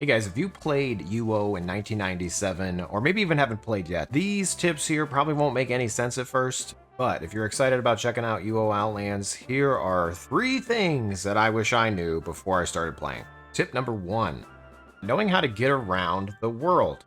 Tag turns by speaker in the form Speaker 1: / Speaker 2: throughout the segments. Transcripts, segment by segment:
Speaker 1: Hey guys, if you played UO in 1997, or maybe even haven't played yet, these tips here probably won't make any sense at first. But if you're excited about checking out UO Outlands, here are 3 things that I wish I knew before I started playing. Tip number 1, knowing how to get around the world.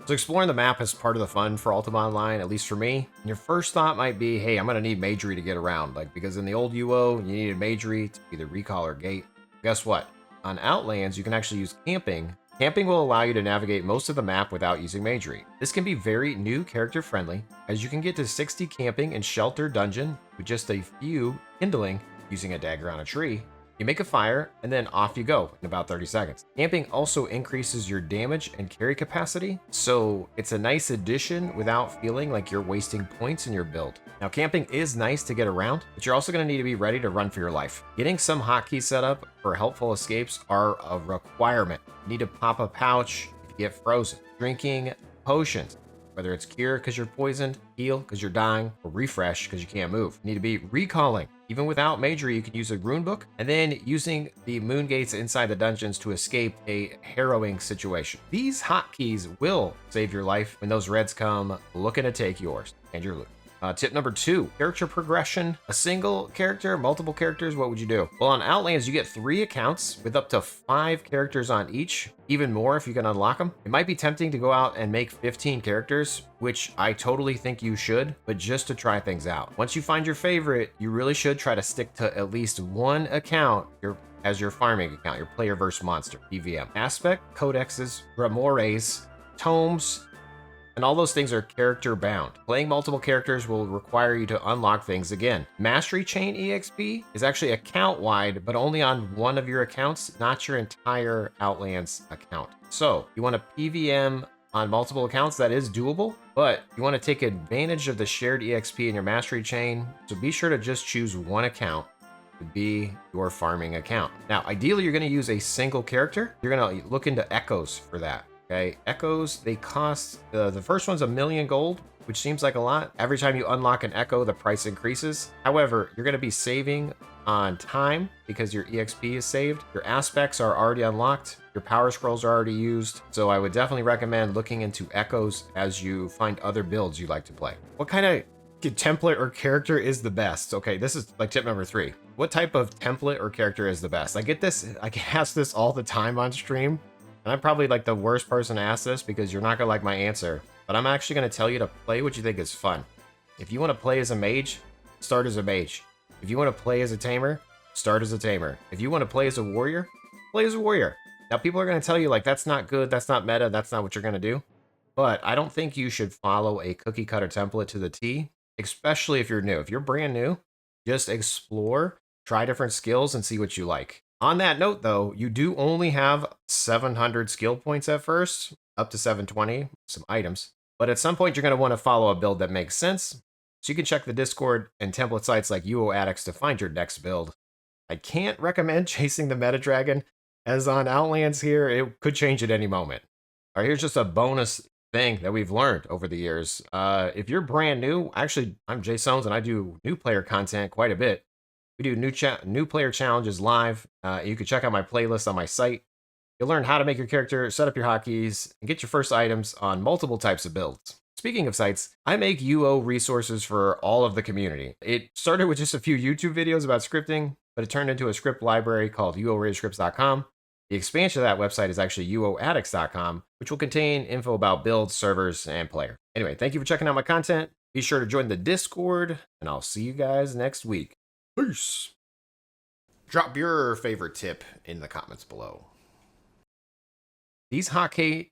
Speaker 1: So exploring the map is part of the fun for Ultima Online, at least for me. And your first thought might be, hey, I'm gonna need Magery to get around, because in the old UO, you needed Magery to either recall or gate. Guess what? On Outlands, you can actually use camping. Camping will allow you to navigate most of the map without using Magery. This can be very new character friendly, as you can get to 60 camping and shelter dungeon with just a few kindling using a dagger on a tree. You make a fire, and then off you go in about 30 seconds. Camping also increases your damage and carry capacity, so it's a nice addition without feeling like you're wasting points in your build. Now, camping is nice to get around, but you're also going to need to be ready to run for your life. Getting some hotkeys set up for helpful escapes are a requirement. You need to pop a pouch if you get frozen. Drinking potions, whether it's cure because you're poisoned, heal because you're dying, or refresh because you can't move. You need to be recalling. Even without Magery, you can use a rune book, and then using the moon gates inside the dungeons to escape a harrowing situation. These hotkeys will save your life when those reds come looking to take yours and your loot. Tip number 2, character progression. A single character, multiple characters, what would you do? Well, on Outlands, you get 3 accounts with up to 5 characters on each, even more if you can unlock them. It might be tempting to go out and make 15 characters, which I totally think you should, but just to try things out. Once you find your favorite, you really should try to stick to at least one account as your farming account, your player versus monster, PVM. Aspect, codexes, grimoires, tomes, and all those things are character bound. Playing multiple characters will require you to unlock things again. Mastery Chain EXP is actually account wide, but only on one of your accounts, not your entire Outlands account. So you want to PVM on multiple accounts, that is doable, but you want to take advantage of the shared EXP in your Mastery Chain. So be sure to just choose one account to be your farming account. Now, ideally, you're going to use a single character. You're going to look into echoes for that. Okay, echoes, they cost, the first one's 1,000,000 gold, which seems like a lot. Every time you unlock an echo, the price increases. However, you're going to be saving on time because your EXP is saved. Your aspects are already unlocked. Your power scrolls are already used. So I would definitely recommend looking into echoes as you find other builds you like to play. What kind of template or character is the best? Okay, this is like tip number 3. What type of template or character is the best? I get asked this all the time on stream. And I'm probably like the worst person to ask this because you're not gonna like my answer, but I'm actually gonna tell you to play what you think is fun. If you want to play as a mage, start as a mage. If you want to play as a tamer, start as a tamer. If you want to play as a warrior, play as a warrior. Now, people are gonna tell you like that's not good, that's not meta, that's not what you're gonna do. But I don't think you should follow a cookie cutter template to the T, especially if you're new. If you're brand new, just explore, try different skills, and see what you like. On that note, though, you do only have 700 skill points at first, up to 720, some items. But at some point, you're going to want to follow a build that makes sense. So you can check the Discord and template sites like UO Addicts to find your next build. I can't recommend chasing the Meta Dragon, as on Outlands here, it could change at any moment. All right, here's just a bonus thing that we've learned over the years. If you're brand new, actually, I'm Jay Sones and I do new player content quite a bit. We do new player challenges live. You can check out my playlist on my site. You'll learn how to make your character, set up your hotkeys, and get your first items on multiple types of builds. Speaking of sites, I make UO resources for all of the community. It started with just a few YouTube videos about scripting, but it turned into a script library called uoragedscripts.com. The expansion of that website is actually uoaddicts.com, which will contain info about builds, servers, and player. Anyway, thank you for checking out my content. Be sure to join the Discord, and I'll see you guys next week. Peace. Drop your favorite tip in the comments below. These hotcakes